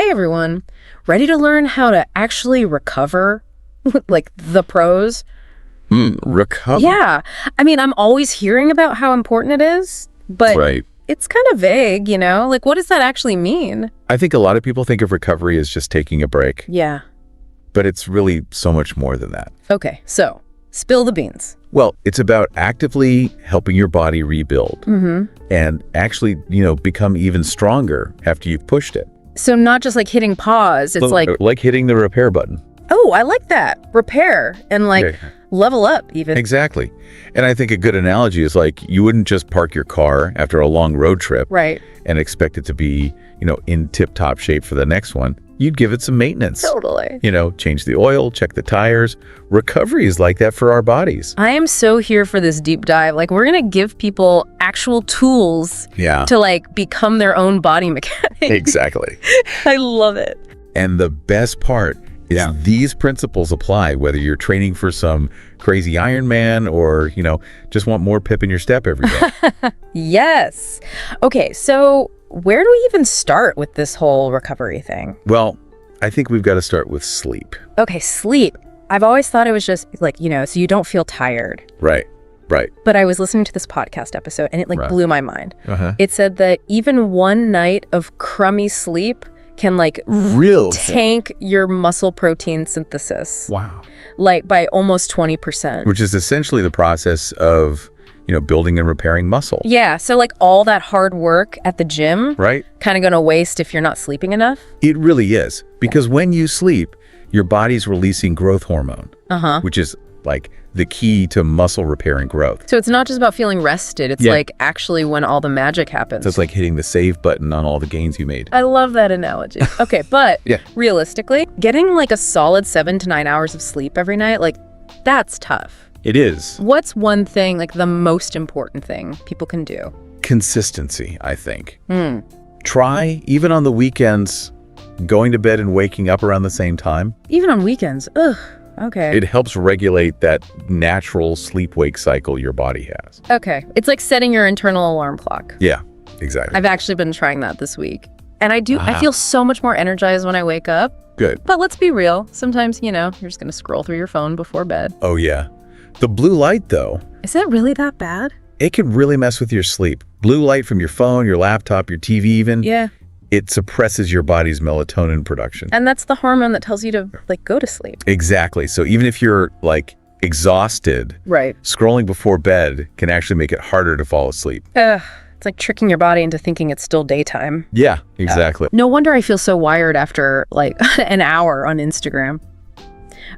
Hey everyone, ready to learn how to actually recover? Like the pros? Recover? Yeah. I mean, I'm always hearing about how important it is, but Right. it's kind of vague, you know? Like, what does that actually mean? I think a lot of people think of recovery as just taking a break, Yeah. but it's really so much more than that. Okay, so spill the beans. Well, it's about actively helping your body rebuild and actually, become even stronger after you've pushed it. So not just like hitting pause, it's like hitting the repair button. oh, I like that. Repair and Yeah. level up even. Exactly. And I think a good analogy is like you wouldn't just park your car after a long road trip Right. and expect it to be, in tip-top shape for the next one. You'd give it some maintenance. Totally. Change the oil, check the tires. Recovery is like that for our bodies. I am so here for this deep dive. Like, we're going to give people actual tools Yeah. to become their own body mechanic. Exactly. I love it. And the best part is these principles apply whether you're training for some crazy Ironman or, just want more pip in your step every day. Yes. Okay, so where do we even start with this whole recovery thing? Well, I think we've got to start with sleep. Okay, sleep. I've always thought it was just so you don't feel tired. Right. But I was listening to this podcast episode and it Right. blew my mind. Uh-huh. It said that even one night of crummy sleep can Real. tank your muscle protein synthesis Wow. by almost 20%. Which is essentially the process of, building and repairing muscle. Yeah, so all that hard work at the gym Right? kind of going to waste if you're not sleeping enough. It really is. Because when you sleep, your body's releasing growth hormone, which is the key to muscle repair and growth. So it's not just about feeling rested. It's Yeah. actually when all the magic happens. So it's like hitting the save button on all the gains you made. I love that analogy. Okay, but Yeah. realistically, getting a solid 7 to 9 hours of sleep every night, that's tough. It is. What's one thing, the most important thing people can do? Consistency, I think. Try, even on the weekends, going to bed and waking up around the same time. Even on weekends. Ugh. Okay. It helps regulate that natural sleep-wake cycle your body has. Okay. It's like setting your internal alarm clock. Yeah, exactly. I've actually been trying that this week. And I feel so much more energized when I wake up. Good. But let's be real. Sometimes, you're just going to scroll through your phone before bed. Oh, yeah. The blue light, though, Is that really that bad? it can really mess with your sleep. Blue light from your phone, your laptop, your TV even. Yeah. It suppresses your body's melatonin production. And that's the hormone that tells you to go to sleep. Exactly. So even if you're exhausted, Right. scrolling before bed can actually make it harder to fall asleep. Ugh. It's like tricking your body into thinking it's still daytime. Yeah, exactly. No wonder I feel so wired after an hour on Instagram.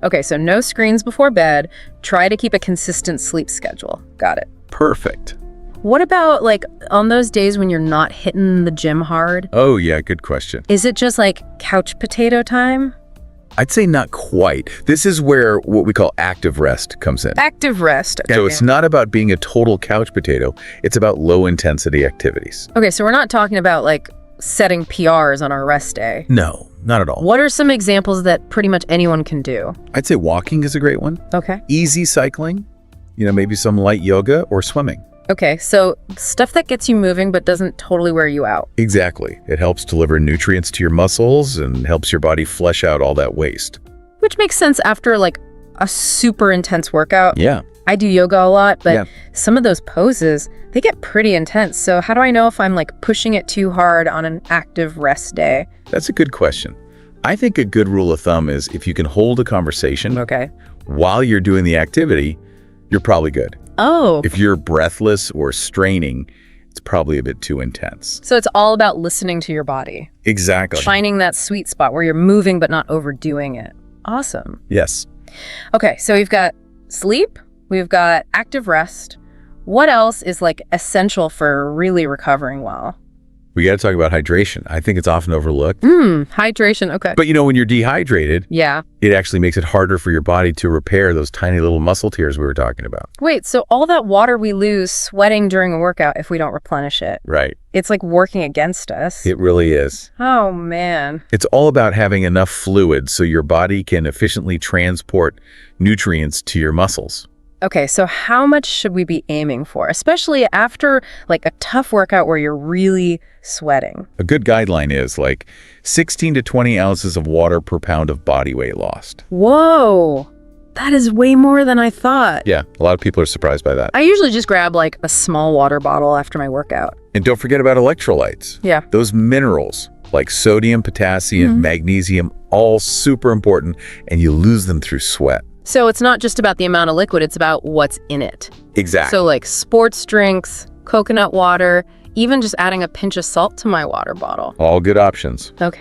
Okay, so no screens before bed. Try to keep a consistent sleep schedule. Got it. Perfect. What about on those days when you're not hitting the gym hard? Oh, yeah, good question. Is it just couch potato time? I'd say not quite. This is where what we call active rest comes in. Active rest. Okay. So it's not about being a total couch potato. It's about low intensity activities. Okay, so we're not talking about setting PRs on our rest day. No, not at all. What are some examples that pretty much anyone can do? I'd say walking is a great one. Okay. Easy cycling, maybe some light yoga or swimming. Okay, so stuff that gets you moving but doesn't totally wear you out. Exactly. It helps deliver nutrients to your muscles and helps your body flush out all that waste. Which makes sense after a super intense workout. Yeah. I do yoga a lot, but Yeah. some of those poses, they get pretty intense. So how do I know if I'm pushing it too hard on an active rest day? That's a good question. I think a good rule of thumb is if you can hold a conversation Okay. while you're doing the activity, you're probably good. Oh, If you're breathless or straining, it's probably a bit too intense. so it's all about listening to your body. Exactly. Finding that sweet spot where you're moving but not overdoing it. Awesome. Yes. Okay, so we've got sleep, we've got active rest. What else is essential for really recovering well? We got to talk about hydration. I think it's often overlooked. Hydration. Okay. But when you're dehydrated, Yeah. it actually makes it harder for your body to repair those tiny little muscle tears we were talking about. Wait, so all that water we lose sweating during a workout if we don't replenish it, Right. it's working against us. It really is. Oh, man. It's all about having enough fluid so your body can efficiently transport nutrients to your muscles. Okay, so how much should we be aiming for, especially after like a tough workout where you're really sweating? A good guideline is like 16 to 20 ounces of water per pound of body weight lost. Whoa, that is way more than I thought. Yeah, a lot of people are surprised by that. I usually just grab like a small water bottle after my workout. And don't forget about electrolytes. Yeah. Those minerals like sodium, potassium, magnesium, all super important, and you lose them through sweat. So it's not just about the amount of liquid, it's about what's in it. Exactly. So like sports drinks, coconut water, even just adding a pinch of salt to my water bottle. All good options. Okay.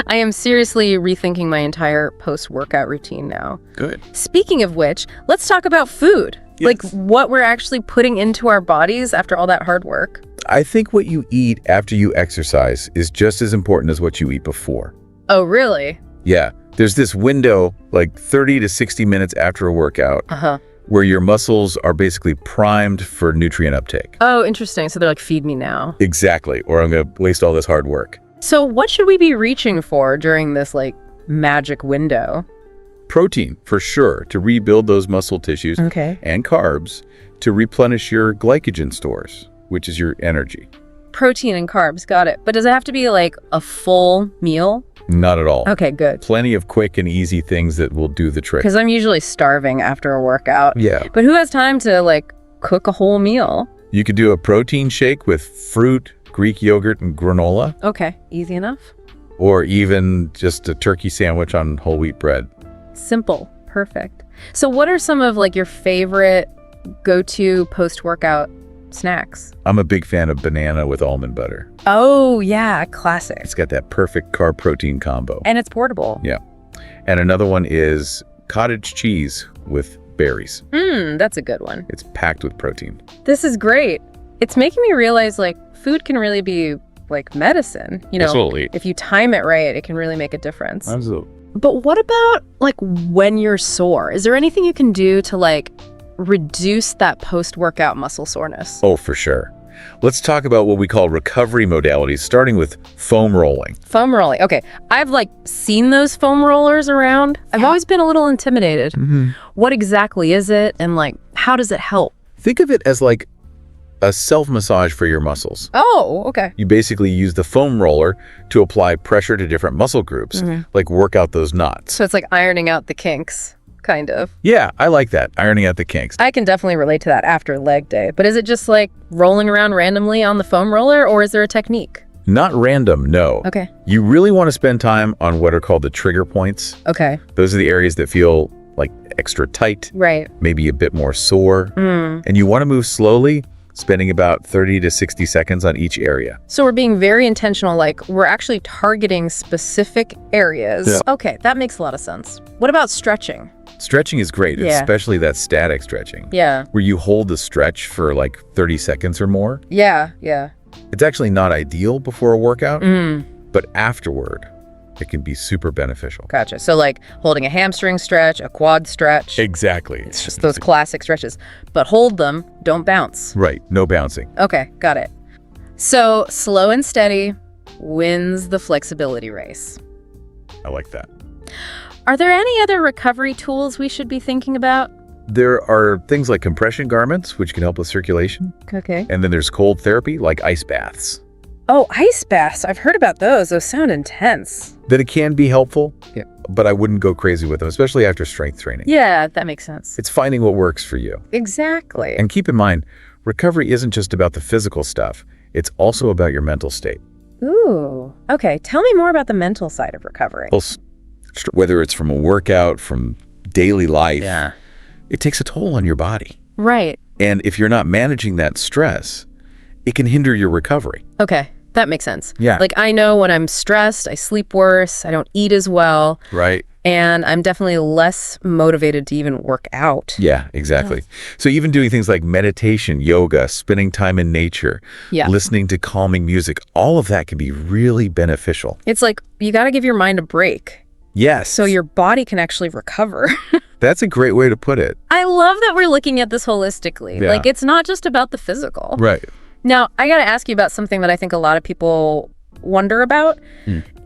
I am seriously rethinking my entire post-workout routine now. Good. Speaking of which, let's talk about food. Yes. Like what we're actually putting into our bodies after all that hard work. I think what you eat after you exercise is just as important as what you eat before. Oh, really? Yeah. There's this window, like 30 to 60 minutes after a workout, where your muscles are basically primed for nutrient uptake. Oh, interesting. So they're like, feed me now. Exactly. Or I'm going to waste all this hard work. So what should we be reaching for during this like magic window? Protein, for sure, to rebuild those muscle tissues. Okay. And carbs to replenish your glycogen stores, which is your energy. Protein and carbs, got it. But does it have to be like a full meal? Not at all. Okay, good. Plenty of quick and easy things that will do the trick. Because I'm usually starving after a workout. Yeah. But who has time to like cook a whole meal? You could do a protein shake with fruit, Greek yogurt, and granola, Okay, easy enough. or even just a turkey sandwich on whole wheat bread. Simple, perfect. So what are some of like your favorite go-to post-workout snacks? I'm a big fan of banana with almond butter. Oh yeah, classic. It's got that perfect carb protein combo. And it's portable. Yeah. And another one is cottage cheese with berries. That's a good one. It's packed with protein. This is great. It's making me realize like food can really be like medicine. You know, Absolutely. if you time it right, it can really make a difference. Absolutely. But what about like when you're sore? Is there anything you can do to like reduce that post-workout muscle soreness? Oh, for sure. Let's talk about what we call recovery modalities, starting with foam rolling. Foam rolling. Okay. I've like seen those foam rollers around. I've always been a little intimidated. What exactly is it? And like, how does it help? Think of it as like a self-massage for your muscles. Oh, okay. You basically use the foam roller to apply pressure to different muscle groups, like work out those knots. So it's like ironing out the kinks, kind of. Yeah, I like that, ironing out the kinks. I can definitely relate to that after leg day. But is it just like rolling around randomly on the foam roller, or is there a technique? Not random, no. Okay. You really want to spend time on what are called the trigger points. Okay. Those are the areas that feel like extra tight, Right. maybe a bit more sore. And you want to move slowly, spending about 30 to 60 seconds on each area. So we're being very intentional, like we're actually targeting specific areas. Yeah. Okay, that makes a lot of sense. What about stretching? Stretching is great, Yeah. especially that static stretching, Yeah. where you hold the stretch for like 30 seconds or more. Yeah. It's actually not ideal before a workout, but afterward, it can be super beneficial. Gotcha. So like holding a hamstring stretch, a quad stretch. Exactly. It's just those classic stretches. But hold them, don't bounce. Right, no bouncing. Okay, got it. So slow and steady wins the flexibility race. I like that. Are there any other recovery tools we should be thinking about? There are things like compression garments, which can help with circulation. Okay. And then there's cold therapy, like ice baths. Oh, ice baths. I've heard about those. Those sound intense. That it can be helpful, Yeah. but I wouldn't go crazy with them, especially after strength training. Yeah, that makes sense. It's finding what works for you. Exactly. And keep in mind, recovery isn't just about the physical stuff. It's also about your mental state. Ooh. Okay, tell me more about the mental side of recovery. Well, whether it's from a workout, from daily life, Yeah. it takes a toll on your body. Right. And if you're not managing that stress, it can hinder your recovery. Okay, that makes sense. Yeah. Like I know when I'm stressed, I sleep worse, I don't eat as well, Right. and I'm definitely less motivated to even work out. Yeah, exactly. So even doing things like meditation, yoga, spending time in nature, Yeah. listening to calming music, all of that can be really beneficial. It's like you got to give your mind a break Yes. so your body can actually recover. That's a great way to put it. I love that we're looking at this holistically. Yeah. Like it's not just about the physical. Right. Now, I got to ask you about something that I think a lot of people wonder about.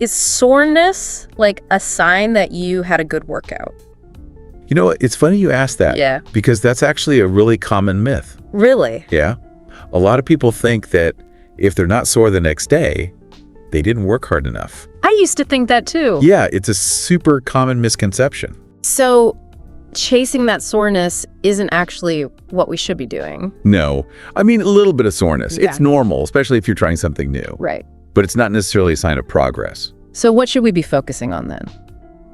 Is soreness like a sign that you had a good workout? You know what? It's funny you asked that. Yeah. Because that's actually a really common myth. Really? Yeah. A lot of people think that if they're not sore the next day, they didn't work hard enough. I used to think that too. Yeah, it's a super common misconception. So chasing that soreness isn't actually what we should be doing. No. I mean, a little bit of soreness. Yeah. It's normal, especially if you're trying something new. Right. But it's not necessarily a sign of progress. So what should we be focusing on then?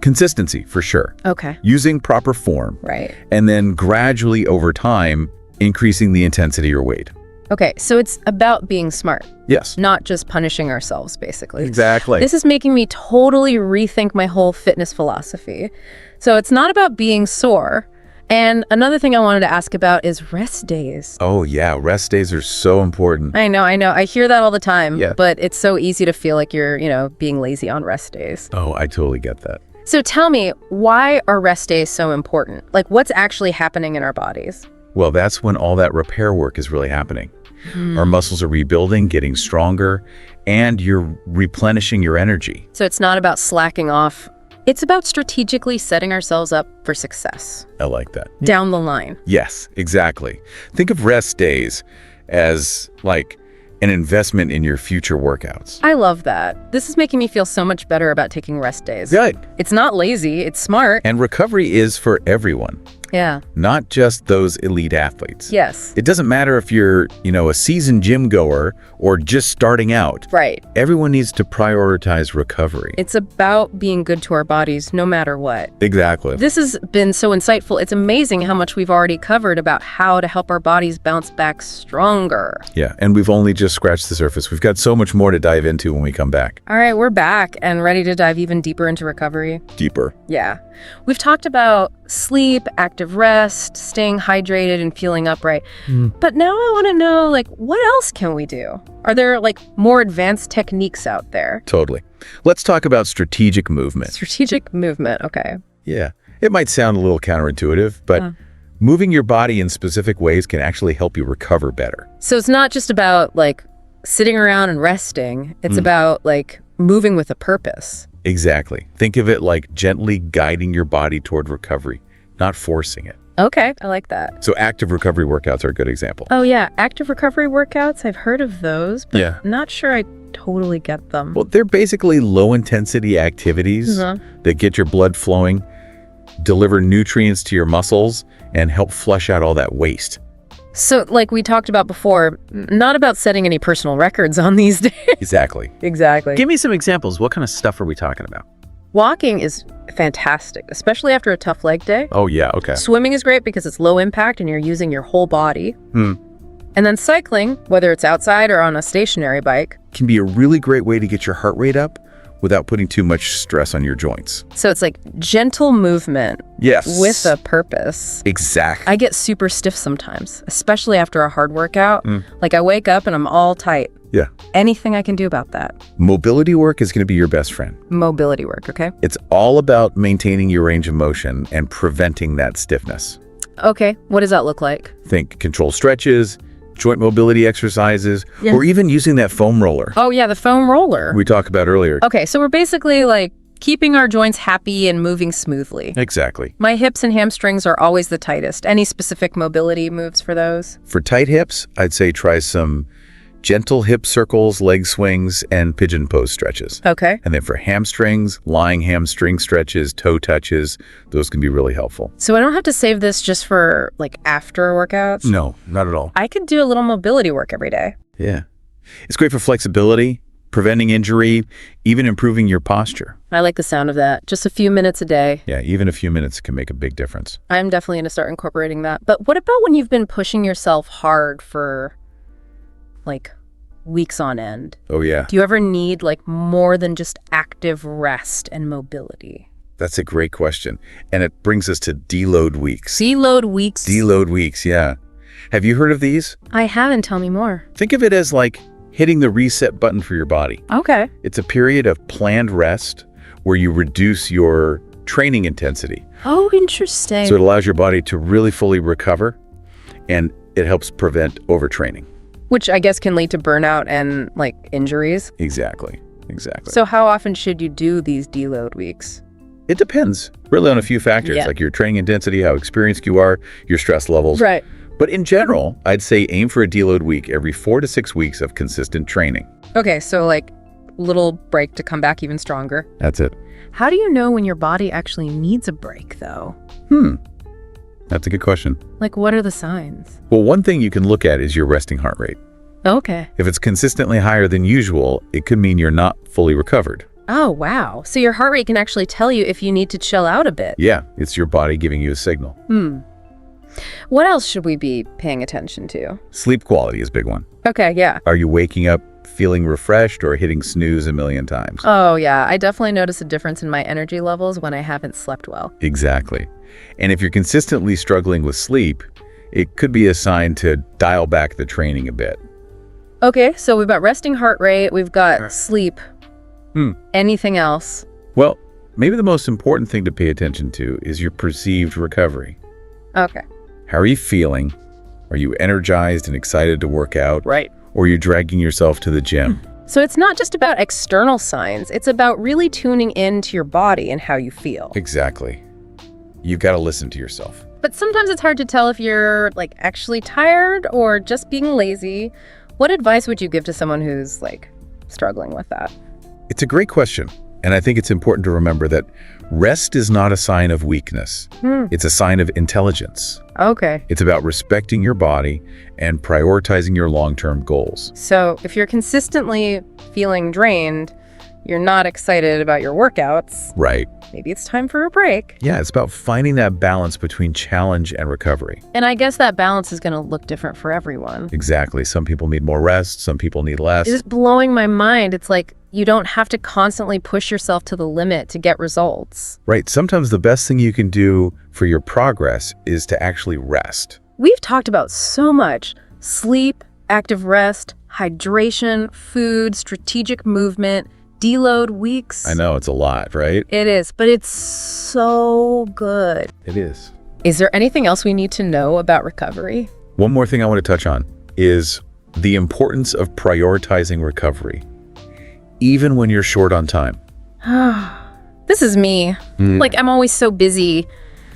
Consistency, for sure. Okay. Using proper form. Right. And then gradually over time, increasing the intensity or weight. Okay, so it's about being smart, Yes. not just punishing ourselves, basically. Exactly. This is making me totally rethink my whole fitness philosophy. So it's not about being sore. And another thing I wanted to ask about is rest days. Oh, yeah. Rest days are so important. I know. I hear that all the time, Yeah. but it's so easy to feel like you're, being lazy on rest days. Oh, I totally get that. So tell me, why are rest days so important? Like, what's actually happening in our bodies? Well, that's when all that repair work is really happening. Our muscles are rebuilding, getting stronger, and you're replenishing your energy. So it's not about slacking off. It's about strategically setting ourselves up for success I like that. down the line. Yes, exactly. Think of rest days as like an investment in your future workouts. I love that. This is making me feel so much better about taking rest days. Good. It's not lazy, it's smart. And recovery is for everyone, Yeah. not just those elite athletes. Yes. It doesn't matter if you're, a seasoned gym goer or just starting out. Right. Everyone needs to prioritize recovery. It's about being good to our bodies no matter what. Exactly. This has been so insightful. It's amazing how much we've already covered about how to help our bodies bounce back stronger. Yeah, and we've only just scratched the surface. We've got so much more to dive into when we come back. All right, we're back and ready to dive even deeper into recovery. Deeper. Yeah. We've talked about sleep, active rest, staying hydrated, and feeling upright. But now I want to know, what else can we do? Are there, more advanced techniques out there? Totally. Let's talk about strategic movement. Strategic movement, okay. Yeah. It might sound a little counterintuitive, but moving your body in specific ways can actually help you recover better. So it's not just about, sitting around and resting. It's about, moving with a purpose. Exactly. Think of it like gently guiding your body toward recovery, not forcing it. Okay, I like that. So active recovery workouts are a good example. Oh, yeah. Active recovery workouts. I've heard of those, but Yeah. not sure I totally get them. Well, they're basically low-intensity activities that get your blood flowing, deliver nutrients to your muscles, and help flush out all that waste. So, like we talked about before, not about setting any personal records on these days. Exactly. Exactly. Give me some examples. What kind of stuff are we talking about? Walking is fantastic, especially after a tough leg day. Oh, yeah. Okay. Swimming is great because it's low impact and you're using your whole body. And then cycling, whether it's outside or on a stationary bike. Can be a really great way to get your heart rate up without putting too much stress on your joints. So it's like gentle movement Yes. with a purpose. Exactly. I get super stiff sometimes, especially after a hard workout. Like I wake up and I'm all tight. Yeah. Anything I can do about that? Mobility work is going to be your best friend. Mobility work, okay? It's all about maintaining your range of motion and preventing that stiffness. Okay, what does that look like? Think controlled stretches, joint mobility exercises, Yeah. or even using that foam roller Oh yeah, the foam roller. we talked about earlier. Okay, so we're basically keeping our joints happy and moving smoothly. Exactly. My hips and hamstrings are always the tightest. Any specific mobility moves for those? For tight hips, I'd say try some gentle hip circles, leg swings, and pigeon pose stretches. Okay. And then for hamstrings, lying hamstring stretches, toe touches, those can be really helpful. So I don't have to save this just for after workouts? No, not at all. I could do a little mobility work every day. Yeah. It's great for flexibility, preventing injury, even improving your posture. I like the sound of that. Just a few minutes a day. Yeah, even a few minutes can make a big difference. I'm definitely going to start incorporating that. But what about when you've been pushing yourself hard for weeks on end? Oh, yeah. Do you ever need more than just active rest and mobility? That's a great question. And it brings us to deload weeks. Deload weeks? Deload weeks, yeah. Have you heard of these? I haven't. Tell me more. Think of it as hitting the reset button for your body. Okay. It's a period of planned rest where you reduce your training intensity. Oh, interesting. So it allows your body to really fully recover, and it helps prevent overtraining. Which I guess can lead to burnout and injuries. Exactly. So how often should you do these deload weeks? It depends really on a few factors, Yeah. like your training intensity, how experienced you are, your stress levels. Right. But in general, I'd say aim for a deload week every 4 to 6 weeks of consistent training. Okay, so like little break to come back even stronger. That's it. How do you know when your body actually needs a break, though? That's a good question. Like, what are the signs? Well, one thing you can look at is your resting heart rate. Okay. If it's consistently higher than usual, it could mean you're not fully recovered. Oh, wow. So your heart rate can actually tell you if you need to chill out a bit. Yeah, it's your body giving you a signal. What else should we be paying attention to? Sleep quality is a big one. Okay, yeah. Are you waking up feeling refreshed or hitting snooze a million times? Oh, yeah. I definitely notice a difference in my energy levels when I haven't slept well. Exactly. And if you're consistently struggling with sleep, it could be a sign to dial back the training a bit. Okay, so we've got resting heart rate, we've got sleep. Anything else? Well, maybe the most important thing to pay attention to is your perceived recovery. Okay. How are you feeling? Are you energized and excited to work out? Right. Or are you dragging yourself to the gym? So it's not just about external signs, it's about really tuning into your body and how you feel. Exactly. You've got to listen to yourself. But sometimes it's hard to tell if you're like actually tired or just being lazy. What advice would you give to someone who's like struggling with that? It's a great question. And I think it's important to remember that rest is not a sign of weakness. It's a sign of intelligence. Okay. It's about respecting your body and prioritizing your long-term goals. So if you're consistently feeling drained, you're not excited about your workouts, Right. maybe it's time for a break. Yeah, it's about finding that balance between challenge and recovery. And I guess that balance is going to look different for everyone. Exactly. Some people need more rest. Some people need less. It's blowing my mind. It's like you don't have to constantly push yourself to the limit to get results. Right. Sometimes the best thing you can do for your progress is to actually rest. We've talked about so much: sleep, active rest, hydration, food, strategic movement, deload weeks. I know it's a lot, right? It is, but it's so good. It is. Is there anything else we need to know about recovery? One more thing I want to touch on is the importance of prioritizing recovery, even when you're short on time. This is me. Like, I'm always so busy.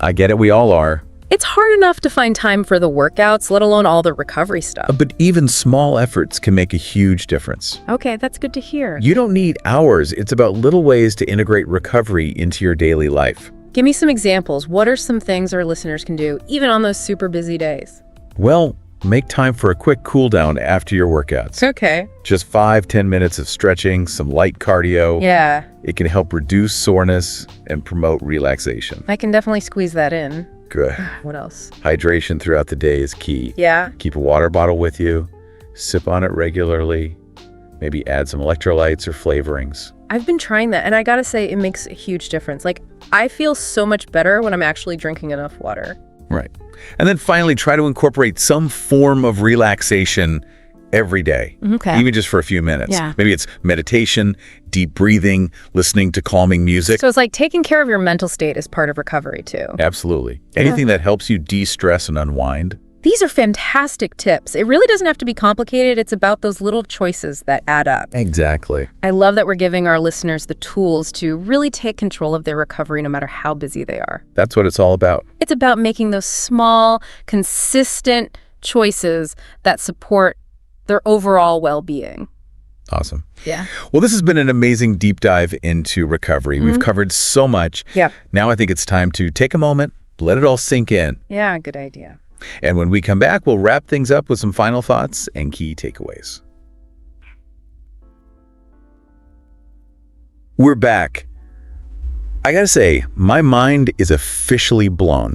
I get it. We all are. It's hard enough to find time for the workouts, let alone all the recovery stuff. But even small efforts can make a huge difference. Okay, that's good to hear. You don't need hours. It's about little ways to integrate recovery into your daily life. Give me some examples. What are some things our listeners can do, even on those super busy days? Well, make time for a quick cool down after your workouts. Okay. Just 5-10 minutes of stretching, some light cardio. Yeah, It can help reduce soreness and promote relaxation. I can definitely squeeze that in. Good. What else? Hydration throughout the day is key. Yeah. Keep a water bottle with you. Sip on it regularly. Maybe add some electrolytes or flavorings. I've been trying that, and I gotta say, it makes a huge difference. Like, I feel so much better when I'm actually drinking enough water. Right. And then finally, try to incorporate some form of relaxation every day, Okay. even just for a few minutes. Yeah. Maybe it's meditation, deep breathing, listening to calming music. So it's like taking care of your mental state is part of recovery, too. Absolutely. Anything that helps you de-stress and unwind. These are fantastic tips. It really doesn't have to be complicated. It's about those little choices that add up. Exactly. I love that we're giving our listeners the tools to really take control of their recovery no matter how busy they are. That's what it's all about. It's about making those small, consistent choices that support their overall well-being. Awesome. Yeah. Well, this has been an amazing deep dive into recovery. We've covered so much. Yeah. Now I think it's time to take a moment, let it all sink in. Yeah, good idea. And when we come back, we'll wrap things up with some final thoughts and key takeaways. We're back. I gotta say, my mind is officially blown.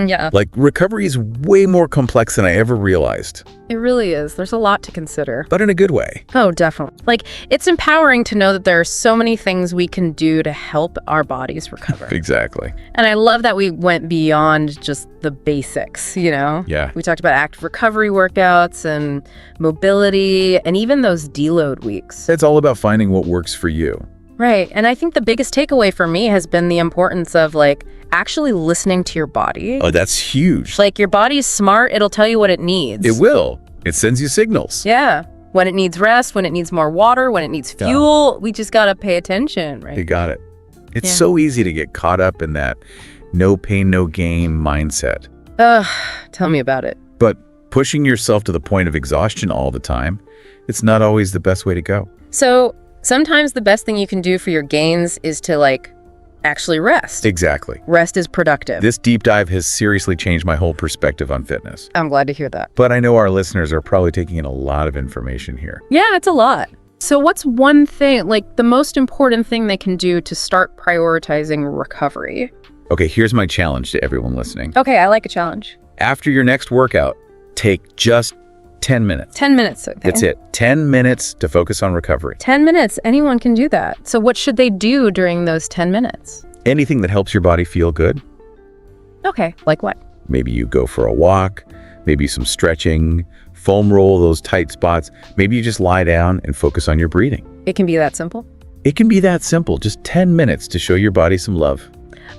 Yeah. Like, recovery is way more complex than I ever realized, It really is. There's a lot to consider. but in a good way. Oh, definitely. Like, it's empowering to know that there are so many things we can do to help our bodies recover. Exactly. And I love that we went beyond just the basics, you know? Yeah. We talked about active recovery workouts and mobility and even those deload weeks. It's all about finding what works for you. Right. And I think the biggest takeaway for me has been the importance of like actually listening to your body. Oh, that's huge. Like your body's smart, it'll tell you what it needs. It will. It sends you signals. Yeah. When it needs rest, when it needs more water, when it needs fuel, we just got to pay attention, You right? got it. It's Yeah. so easy to get caught up in that no pain, no gain mindset. Ugh, tell me about it. But pushing yourself to the point of exhaustion all the time, it's not always the best way to go. So sometimes the best thing you can do for your gains is to actually rest. Exactly. Rest is productive. This deep dive has seriously changed my whole perspective on fitness. I'm glad to hear that. But I know our listeners are probably taking in a lot of information here. Yeah, it's a lot. So what's one thing, the most important thing they can do to start prioritizing recovery? Okay, here's my challenge to everyone listening. Okay, I like a challenge. After your next workout, take just 10 minutes. 10 minutes. Okay. That's it. 10 minutes to focus on recovery. 10 minutes. Anyone can do that. So what should they do during those 10 minutes? Anything that helps your body feel good. Okay, like what? Maybe you go for a walk, maybe some stretching, foam roll those tight spots. Maybe you just lie down and focus on your breathing. It can be that simple. It can be that simple, just 10 minutes to show your body some love.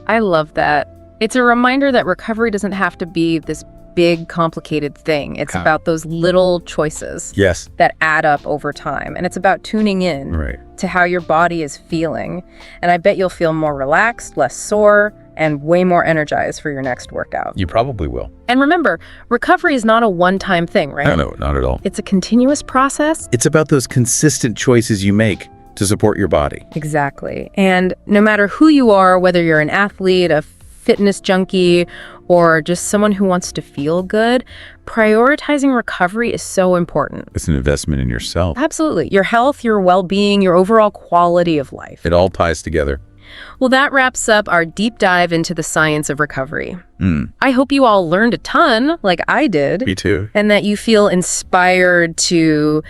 I love that. It's a reminder that recovery doesn't have to be this big, complicated thing. It's about those little choices Yes. that add up over time. And it's about tuning in Right. to how your body is feeling. And I bet you'll feel more relaxed, less sore, and way more energized for your next workout. You probably will. And remember, recovery is not a one-time thing, right? No, not at all. It's a continuous process. It's about those consistent choices you make to support your body. Exactly. And no matter who you are, whether you're an athlete, a fitness junkie, or just someone who wants to feel good, prioritizing recovery is so important. It's an investment in yourself. Absolutely. Your health, your well-being, your overall quality of life. It all ties together. Well, that wraps up our deep dive into the science of recovery. Mm, I hope you all learned a ton, like I did. me too. And that you feel inspired to,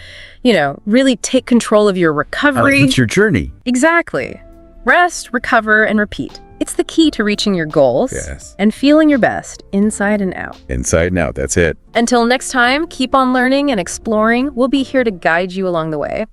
really take control of your recovery. It's your journey. Exactly. Rest, recover, and repeat. It's the key to reaching your goals Yes. and feeling your best inside and out. Inside and out, that's it. Until next time, keep on learning and exploring. We'll be here to guide you along the way.